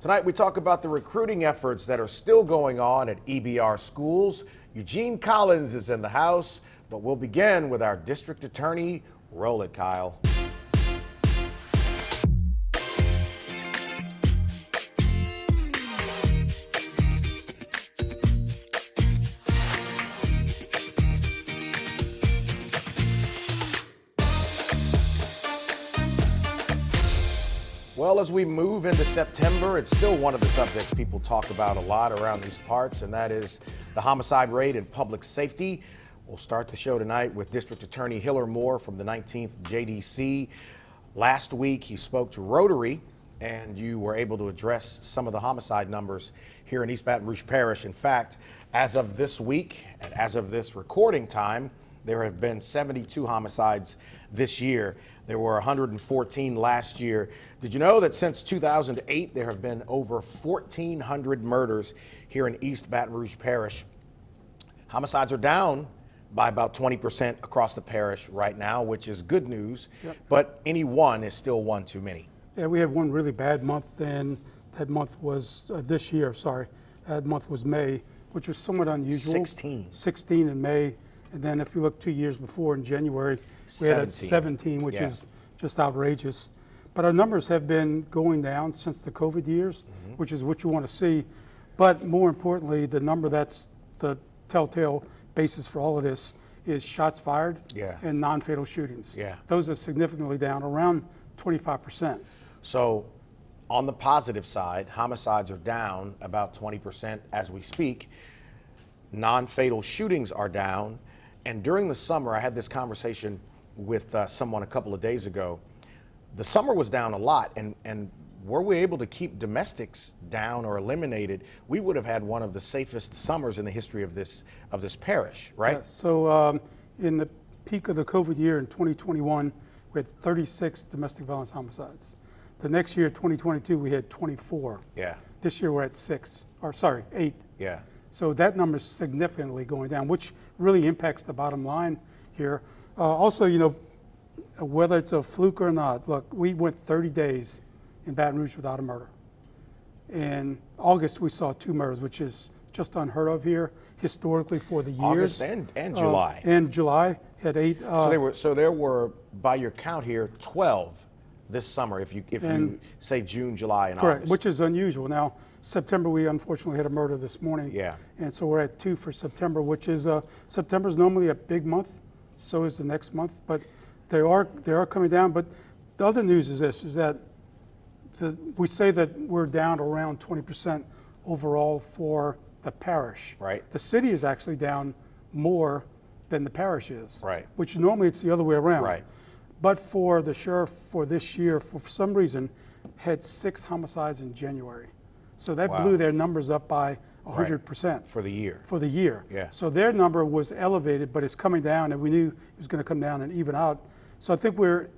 Tonight we talk about the recruiting efforts that are still going on at EBR schools. Eugene Collins is in the house, but we'll begin with our district attorney. Roll it, Kyle. Well, as we move into September, it's still one of the subjects people talk about a lot around these parts, and that is the homicide rate and public safety. We'll start the show tonight with District Attorney Hillar Moore from the 19th JDC. Last week, he spoke to Rotary, and you were able to address some of the homicide numbers here in East Baton Rouge Parish. In fact, as of this week, and as of this recording time, there have been 72 homicides this year. There were 114 last year. Did you know that since 2008, there have been over 1,400 murders here in East Baton Rouge Parish? Homicides are down by about 20% across the parish right now, which is good news. Yep. But any one is still one too many. Yeah, we had one really bad month, and that month was this year, sorry. That month was May, which was somewhat unusual. 16 in May. And then if you look 2 years before in January, we had 17, which is just outrageous. But our numbers have been going down since the COVID years, which is what you want to see. But more importantly, the number that's the telltale basis for all of this is shots fired and non-fatal shootings. Those are significantly down, around 25%. So on the positive side, homicides are down about 20% as we speak. Non-fatal shootings are down. And during the summer, I had this conversation with someone a couple of days ago. The summer was down a lot, and were we able to keep domestics down or eliminated, we would have had one of the safest summers in the history of this parish, right? Yeah, so in the peak of the COVID year in 2021, we had 36 domestic violence homicides. The next year, 2022, we had 24. Yeah. This year we're at 8. Yeah. So that number is significantly going down, which really impacts the bottom line here. Also, you know, whether it's a fluke or not, look, we went 30 days in Baton Rouge without a murder. In August, we saw 2 murders, which is just unheard of here historically for the years. August and July. And July had 8. So there were, by your count here, 12 this summer, if you say June, July, and correct, August. which is unusual. Now, September, we unfortunately had a murder this morning. Yeah. And so we're at 2 for September, which is, September's normally a big month, so is the next month, but they are coming down. But the other news is this, is that we say that we're down around 20% overall for the parish. Right. The city is actually down more than the parish is. Right. Which normally it's the other way around. Right. But for the sheriff for this year, for some reason, had 6 homicides in January. So that blew their numbers up by 100%. For the year. For the year. Yeah. So their number was elevated, but it's coming down, and we knew it was going to come down and even out. So I think we're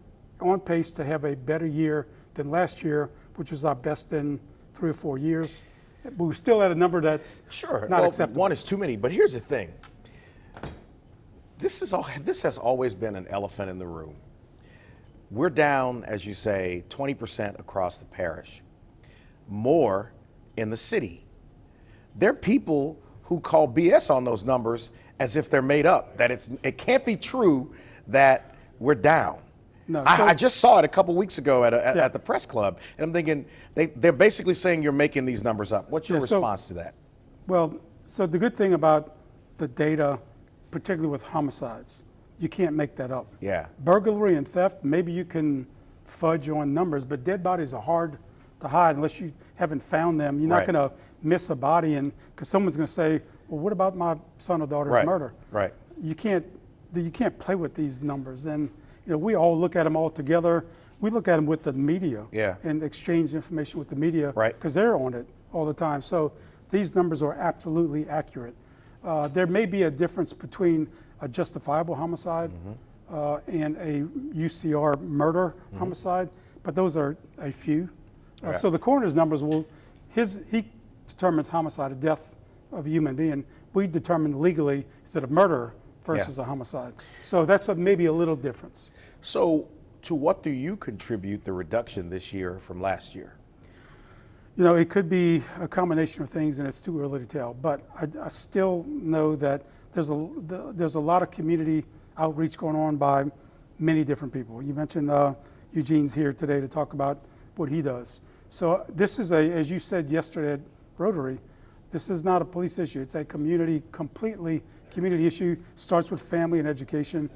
on pace to have a better year than last year, which was our best in 3 or 4 years. But we're still at a number that's not acceptable. One is too many, but here's the thing. This has always been an elephant in the room. We're down, as you say, 20% across the parish. More in the city. There are people who call BS on those numbers as if they're made up, that it can't be true that we're down. No, I just saw it a couple weeks ago at the press club, and I'm thinking they're basically saying you're making these numbers up. What's your response to that? Well, so the good thing about the data, particularly with homicides, you can't make that up. Yeah. Burglary and theft, maybe you can fudge on numbers, but dead bodies are hard to hide unless you haven't found them. You're not going to miss a body, and because someone's going to say, well, what about my son or daughter's murder? Right. You can't play with these numbers, and you know, we all look at them all together. We look at them with the media and exchange information with the media because they're on it all the time. So these numbers are absolutely accurate. There may be a difference between a justifiable homicide and a UCR murder homicide, but those are a few. So the coroner's numbers he determines homicide, a death of a human being. We determine legally, is it a murder versus a homicide? So that's maybe a little difference. So to what do you contribute the reduction this year from last year? You know, it could be a combination of things, and it's too early to tell. But I still know that there's a lot of community outreach going on by many different people. You mentioned Eugene's here today to talk about what he does. So this is as you said yesterday at Rotary, this is not a police issue. It's a completely community issue. Starts with family and education.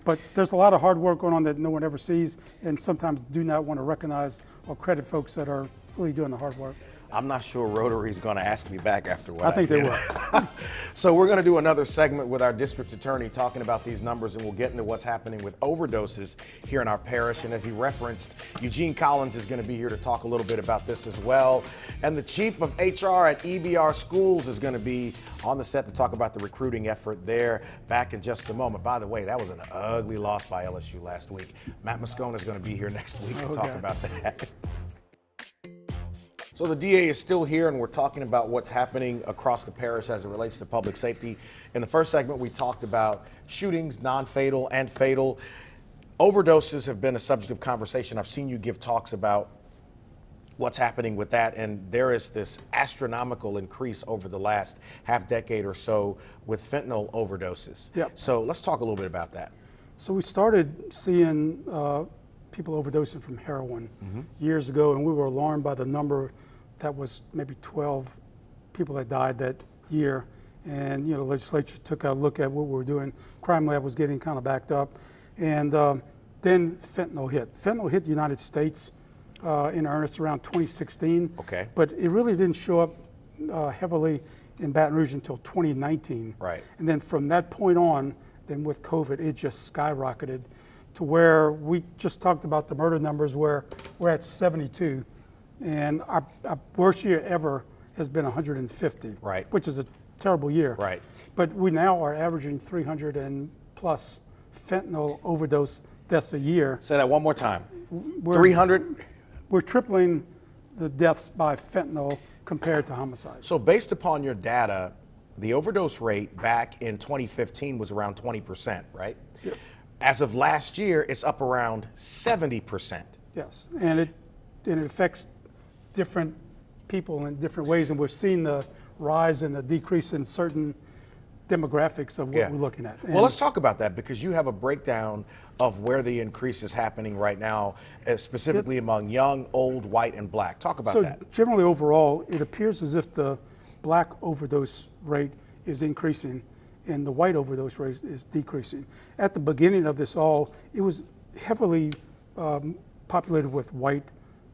But there's a lot of hard work going on that no one ever sees, and sometimes do not want to recognize or credit folks that are really doing the hard work. I'm not sure Rotary's going to ask me back after what I think they will. So we're going to do another segment with our district attorney talking about these numbers, and we'll get into what's happening with overdoses here in our parish. And as he referenced, Eugene Collins is going to be here to talk a little bit about this as well. And the chief of HR at EBR Schools is going to be on the set to talk about the recruiting effort there back in just a moment. By the way, that was an ugly loss by LSU last week. Matt Moscona is going to be here next week to talk about that. So the DA is still here, and we're talking about what's happening across the parish as it relates to public safety. In the first segment, we talked about shootings, non-fatal and fatal. Overdoses have been a subject of conversation. I've seen you give talks about what's happening with that, and there is this astronomical increase over the last half decade or so with fentanyl overdoses. Yep. So let's talk a little bit about that. So we started seeing people overdosing from heroin years ago, and we were alarmed by the number. That was maybe 12 people that died that year. And, you know, the legislature took a look at what we were doing. Crime Lab was getting kind of backed up. And then fentanyl hit. Fentanyl hit the United States in earnest around 2016. Okay. But it really didn't show up heavily in Baton Rouge until 2019. Right. And then from that point on, then with COVID, it just skyrocketed to where we just talked about the murder numbers where we're at 72. And our worst year ever has been 150, right, which is a terrible year. Right. But we now are averaging 300 and plus fentanyl overdose deaths a year. Say that one more time. 300? We're tripling the deaths by fentanyl compared to homicides. So based upon your data, the overdose rate back in 2015 was around 20%, right? Yep. As of last year, it's up around 70%. Yes, and it affects different people in different ways, and we've seen the rise and the decrease in certain demographics of what we're looking at. Well, let's talk about that, because you have a breakdown of where the increase is happening right now, specifically among young, old, white, and black. Talk about that. So generally overall, it appears as if the black overdose rate is increasing and the white overdose rate is decreasing. At the beginning of this all, it was heavily populated with white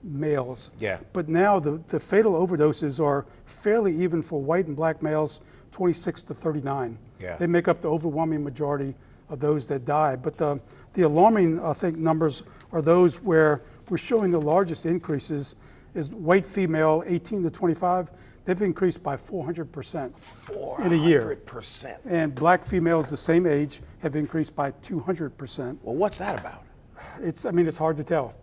males. Yeah. But now the fatal overdoses are fairly even for white and black males, 26 to 39. Yeah. They make up the overwhelming majority of those that die. But the alarming, I think, numbers are those where we're showing the largest increases is white female, 18 to 25. They've increased by 400% in a year. 400%. And black females the same age have increased by 200%. Well, what's that about? It's hard to tell.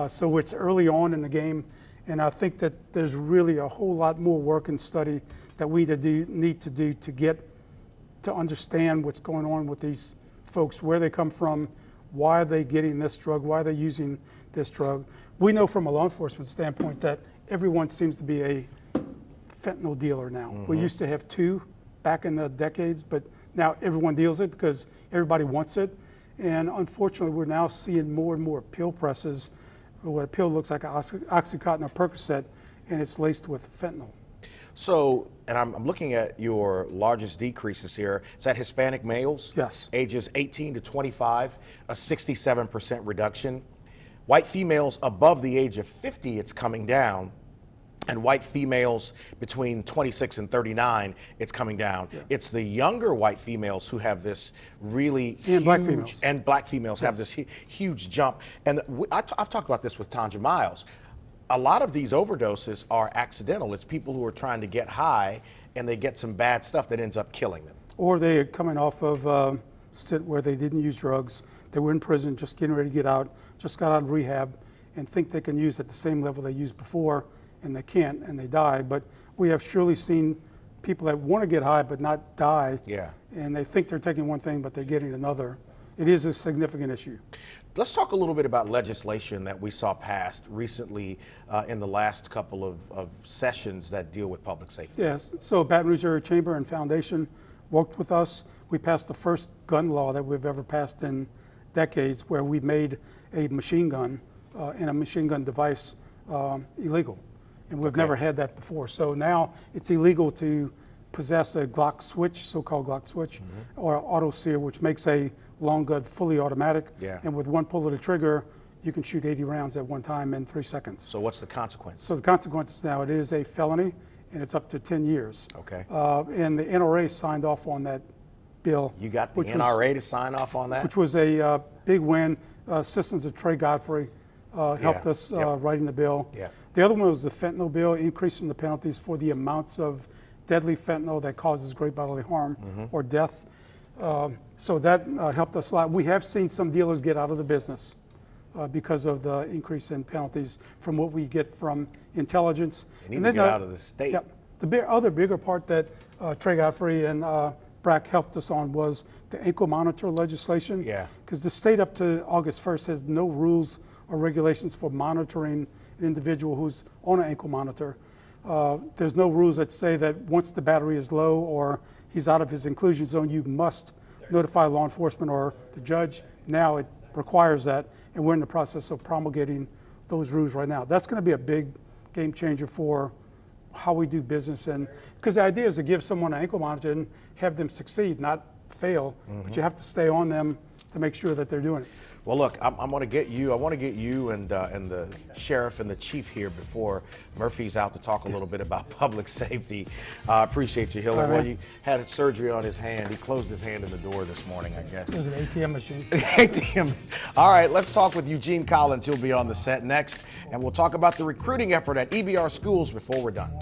So it's early on in the game, and I think that there's really a whole lot more work and study that we need to do to get to understand what's going on with these folks, where they come from, why are they getting this drug, why are they using this drug. We know from a law enforcement standpoint that everyone seems to be a fentanyl dealer now. We used to have 2 back in the decades, but now everyone deals it because everybody wants it. And unfortunately, we're now seeing more and more pill presses. What a pill looks like, an Oxycontin or Percocet, and it's laced with fentanyl. So, and I'm looking at your largest decreases here. Is that Hispanic males? Yes. Ages 18 to 25, a 67% reduction. White females above the age of 50, it's coming down. And white females between 26 and 39, it's coming down. Yeah. It's the younger white females who have this really huge, and black females have this huge jump. And I've talked about this with Tanja Miles. A lot of these overdoses are accidental. It's people who are trying to get high and they get some bad stuff that ends up killing them. Or they're coming off of stint where they didn't use drugs. They were in prison, just getting ready to get out, just got out of rehab, and think they can use at the same level they used before, and they can't, and they die. But we have surely seen people that want to get high but not die. Yeah. And they think they're taking one thing, but they're getting another. it is a significant issue. Let's talk a little bit about legislation that we saw passed recently in the last couple of sessions that deal with public safety. Yes, so Baton Rouge Area Chamber and Foundation worked with us. We passed the first gun law that we've ever passed in decades, where we made a machine gun and a machine gun device illegal. And we've never had that before. So now it's illegal to possess a Glock switch, so-called Glock switch, or auto sear, which makes a long gun fully automatic. And with one pull of the trigger, you can shoot 80 rounds at one time in 3 seconds. So what's the consequence? So the consequences now, it is a felony, and it's up to 10 years. Okay. And the NRA signed off on that bill. You got the NRA to sign off on that? Which was a big win. Citizens of Trey Godfrey helped us writing the bill. The other one was the fentanyl bill, increasing the penalties for the amounts of deadly fentanyl that causes great bodily harm or death. So that helped us a lot. We have seen some dealers get out of the business because of the increase in penalties from what we get from intelligence. They need to get out of the state. The other bigger part that Trey Godfrey and BRAC helped us on was the ankle monitor legislation. Because the state up to August 1st has no rules or regulations for monitoring an individual who's on an ankle monitor. There's no rules that say that once the battery is low or he's out of his inclusion zone, you must notify law enforcement or the judge. Now it requires that, and we're in the process of promulgating those rules right now. That's going to be a big game changer for how we do business, and because the idea is to give someone an ankle monitor and have them succeed, not fail, but you have to stay on them to make sure that they're doing it. Well, look, I want to get you. I want to get you and the sheriff and the chief here before Murphy's out to talk a little bit about public safety. I appreciate you, Hillar. Well, you had surgery on his hand. He closed his hand in the door this morning, I guess. It was an ATM machine. ATM. All right, let's talk with Eugene Collins. He'll be on the set next, and we'll talk about the recruiting effort at EBR schools before we're done.